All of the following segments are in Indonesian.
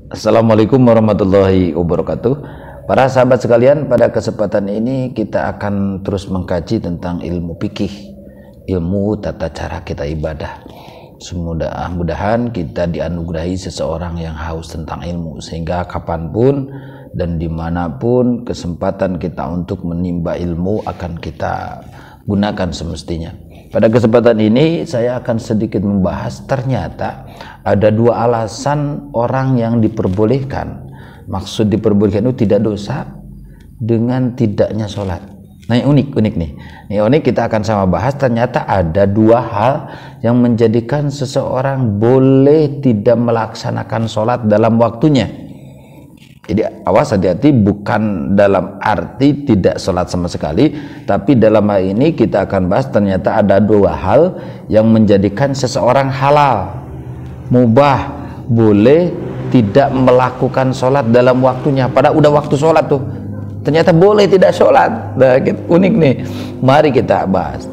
Assalamualaikum warahmatullahi wabarakatuh. Para sahabat sekalian, pada kesempatan ini kita akan terus mengkaji tentang ilmu fikih, ilmu tata cara kita ibadah. Mudah-mudahan kita dianugerahi seseorang yang haus tentang ilmu, sehingga kapanpun dan dimanapun kesempatan kita untuk menimba ilmu akan kita gunakan semestinya. Pada kesempatan ini saya akan sedikit membahas, ternyata ada dua alasan orang yang diperbolehkan. Maksud diperbolehkan itu tidak dosa dengan tidaknya sholat. Nah, yang unik nih. Ini unik, kita akan sama bahas. Ternyata ada dua hal yang menjadikan seseorang boleh tidak melaksanakan sholat dalam waktunya. Jadi awas, hati-hati, bukan dalam arti tidak sholat sama sekali, tapi dalam hal ini kita akan bahas ternyata ada dua hal yang menjadikan seseorang halal, mubah, boleh tidak melakukan sholat dalam waktunya. Padahal udah waktu sholat tuh, ternyata boleh tidak sholat. Nah, unik nih, mari kita bahas.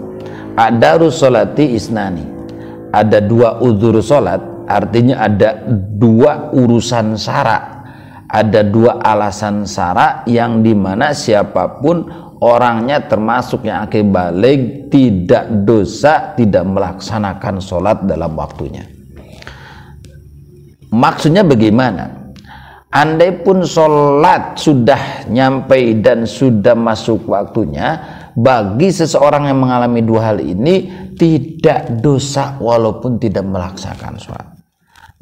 Ada sholati isnani, ada dua uzur sholat, artinya ada dua urusan syara. Ada dua alasan syara yang dimana siapapun orangnya, termasuk yang akan balik, tidak dosa tidak melaksanakan sholat dalam waktunya. Maksudnya bagaimana? Andai pun sholat sudah nyampe dan sudah masuk waktunya, bagi seseorang yang mengalami dua hal ini tidak dosa walaupun tidak melaksanakan sholat.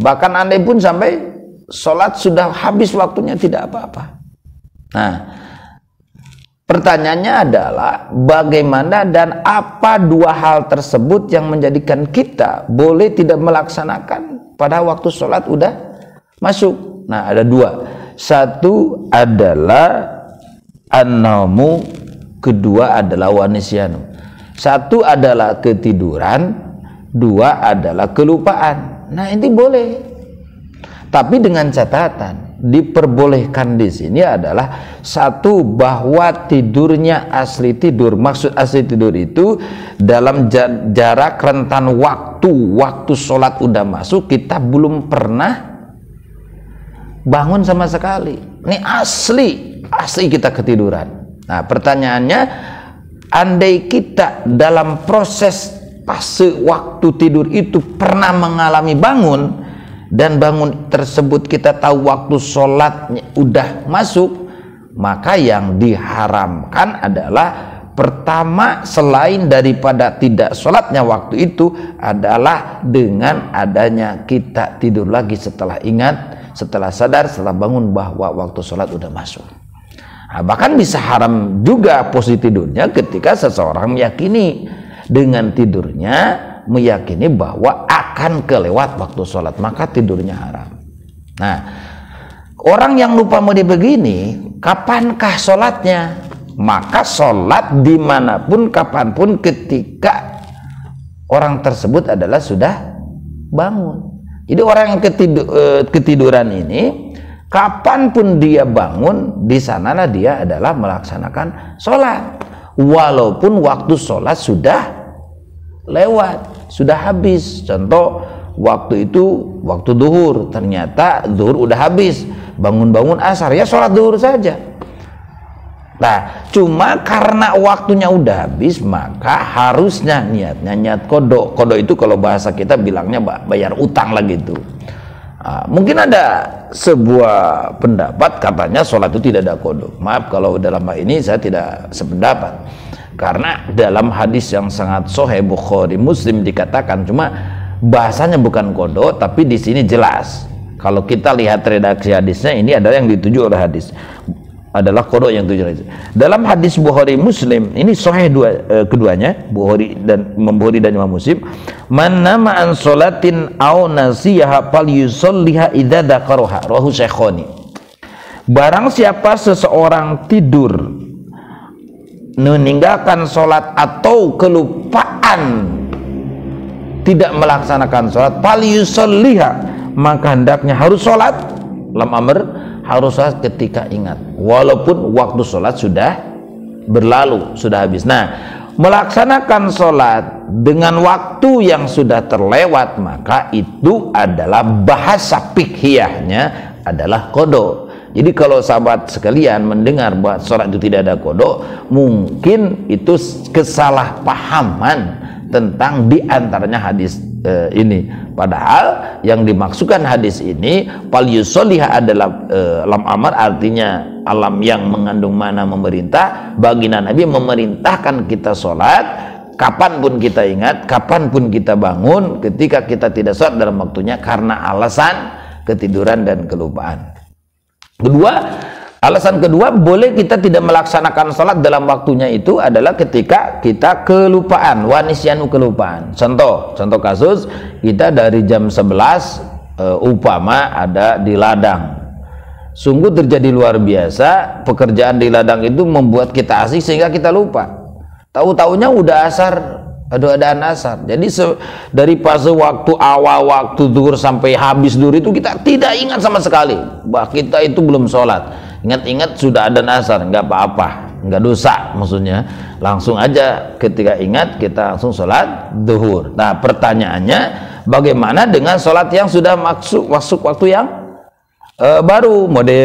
Bahkan andai pun sampai sholat sudah habis waktunya, tidak apa-apa. Nah, pertanyaannya adalah bagaimana dan apa dua hal tersebut yang menjadikan kita boleh tidak melaksanakan pada waktu sholat udah masuk. Nah, ada dua. Satu adalah an-naumu, kedua adalah wanisyanu. Satu adalah ketiduran, dua adalah kelupaan. Nah, ini boleh. Tapi dengan catatan, diperbolehkan di sini adalah satu, bahwa tidurnya asli tidur. Maksud asli tidur itu dalam jarak rentan waktu sholat udah masuk, kita belum pernah bangun sama sekali. Ini asli kita ketiduran. Nah, pertanyaannya, andai kita dalam proses fase waktu tidur itu pernah mengalami bangun, dan bangun tersebut kita tahu waktu sholatnya udah masuk, maka yang diharamkan adalah pertama, selain daripada tidak sholatnya waktu itu, adalah dengan adanya kita tidur lagi setelah ingat, setelah sadar, setelah bangun bahwa waktu sholat udah masuk. Nah, bahkan bisa haram juga posisi tidurnya ketika seseorang meyakini dengan tidurnya, meyakini bahwa akan kelewat waktu sholat, maka tidurnya haram. Nah, orang yang lupa mode begini, kapankah sholatnya? Maka sholat dimanapun, kapanpun, ketika orang tersebut adalah sudah bangun. Jadi orang yang ketiduran ini, kapanpun dia bangun, di sanalah dia adalah melaksanakan sholat, walaupun waktu sholat sudah lewat, sudah habis. Contoh, waktu itu waktu duhur, ternyata duhur udah habis, bangun asar, ya sholat duhur saja. Nah, cuma karena waktunya udah habis, maka harusnya niat kodok. Kodok itu kalau bahasa kita bilangnya bayar utang lah gitu. Nah, mungkin ada sebuah pendapat katanya sholat itu tidak ada kodok. Maaf kalau dalam hal ini saya tidak sependapat, karena dalam hadis yang sangat sahih Bukhari Muslim dikatakan, cuma bahasanya bukan kodok, tapi di sini jelas. Kalau kita lihat redaksi hadisnya, ini adalah yang dituju oleh hadis, adalah kodok yang dituju oleh hadis. Dalam hadis Bukhari Muslim, ini sahih keduanya, Bukhari dan Imam Muslim, man nama an sholatin aw nasiyaha falyusalliha idza dzakaraha, rawahu Syekhani. Barang siapa seseorang tidur, meninggalkan sholat atau kelupaan tidak melaksanakan sholat, falyusalliha, maka hendaknya harus sholat. Lam amr, harus sholat ketika ingat, walaupun waktu sholat sudah berlalu, sudah habis. Nah, melaksanakan sholat dengan waktu yang sudah terlewat, maka itu adalah bahasa fiqhiyahnya adalah qada. Jadi kalau sahabat sekalian mendengar bahwa sholat itu tidak ada qada, mungkin itu kesalahpahaman tentang diantaranya hadis ini. Padahal yang dimaksudkan hadis ini fal yusolliha adalah lam amar, artinya alam yang mengandung mana memerintah. Baginda Nabi memerintahkan kita sholat kapanpun kita ingat, kapanpun kita bangun, ketika kita tidak sholat dalam waktunya karena alasan ketiduran dan kelupaan. Alasan kedua, boleh kita tidak melaksanakan sholat dalam waktunya itu adalah ketika kita kelupaan, wanisyanu kelupaan. Contoh kasus, kita dari jam 11 upama ada di ladang. Sungguh terjadi luar biasa, pekerjaan di ladang itu membuat kita asik sehingga kita lupa. Tahu-taunya udah asar, adaan asar. Jadi dari fase waktu awal waktu zuhur sampai habis zuhur itu kita tidak ingat sama sekali bahwa kita itu belum sholat. Ingat-ingat sudah adzan asar, nggak apa-apa, nggak dosa maksudnya. Langsung aja ketika ingat kita langsung sholat zuhur. Nah pertanyaannya, bagaimana dengan sholat yang sudah masuk waktu yang baru, mode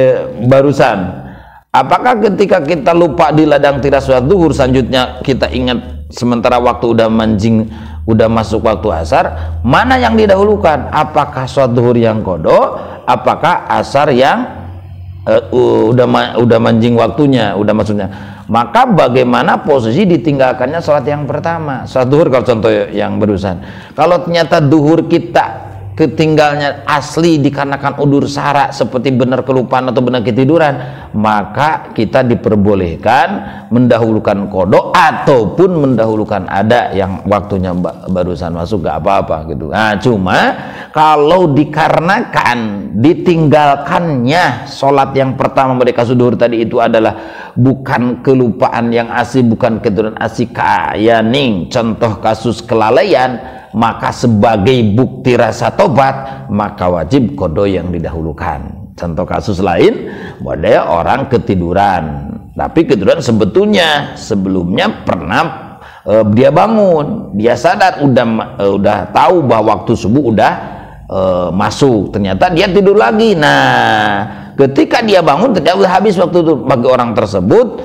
barusan? Apakah ketika kita lupa di ladang tidak sholat zuhur, selanjutnya kita ingat sementara waktu udah manjing, udah masuk waktu asar, mana yang didahulukan? Apakah sholat zuhur yang qada, apakah asar yang udah manjing waktunya, udah maksudnya? Maka bagaimana posisi ditinggalkannya sholat yang pertama, sholat zuhur kalau contoh yang barusan. Kalau ternyata zuhur kita ketinggalnya asli dikarenakan udur sara seperti benar kelupaan atau benar ketiduran, maka kita diperbolehkan mendahulukan qada ataupun mendahulukan ada yang waktunya barusan masuk, gak apa-apa gitu. Nah cuma kalau dikarenakan ditinggalkannya sholat yang pertama mereka zuhur tadi itu adalah bukan kelupaan yang asli, bukan ketiduran asli kayaning, contoh kasus kelalaian, maka sebagai bukti rasa tobat maka wajib qada yang didahulukan. Contoh kasus lain, model orang ketiduran, tapi ketiduran sebelumnya pernah dia bangun, dia sadar udah tahu bahwa waktu subuh udah masuk, ternyata dia tidur lagi. Nah ketika dia bangun ternyata udah habis waktu itu. Bagi orang tersebut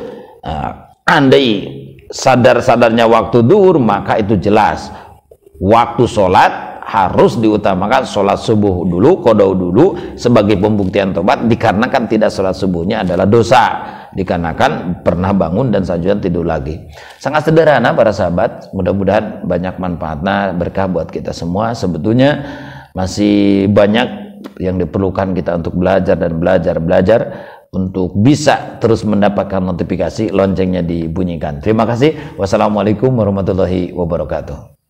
andai sadar-sadarnya waktu zuhur, maka itu jelas waktu sholat harus diutamakan sholat subuh dulu, qada dulu sebagai pembuktian tobat, dikarenakan tidak sholat subuhnya adalah dosa, dikarenakan pernah bangun dan selanjutnya tidur lagi. Sangat sederhana para sahabat, mudah-mudahan banyak manfaatnya, berkah buat kita semua. Sebetulnya masih banyak yang diperlukan kita untuk belajar dan belajar untuk bisa terus mendapatkan notifikasi, loncengnya dibunyikan. Terima kasih. Wassalamualaikum warahmatullahi wabarakatuh.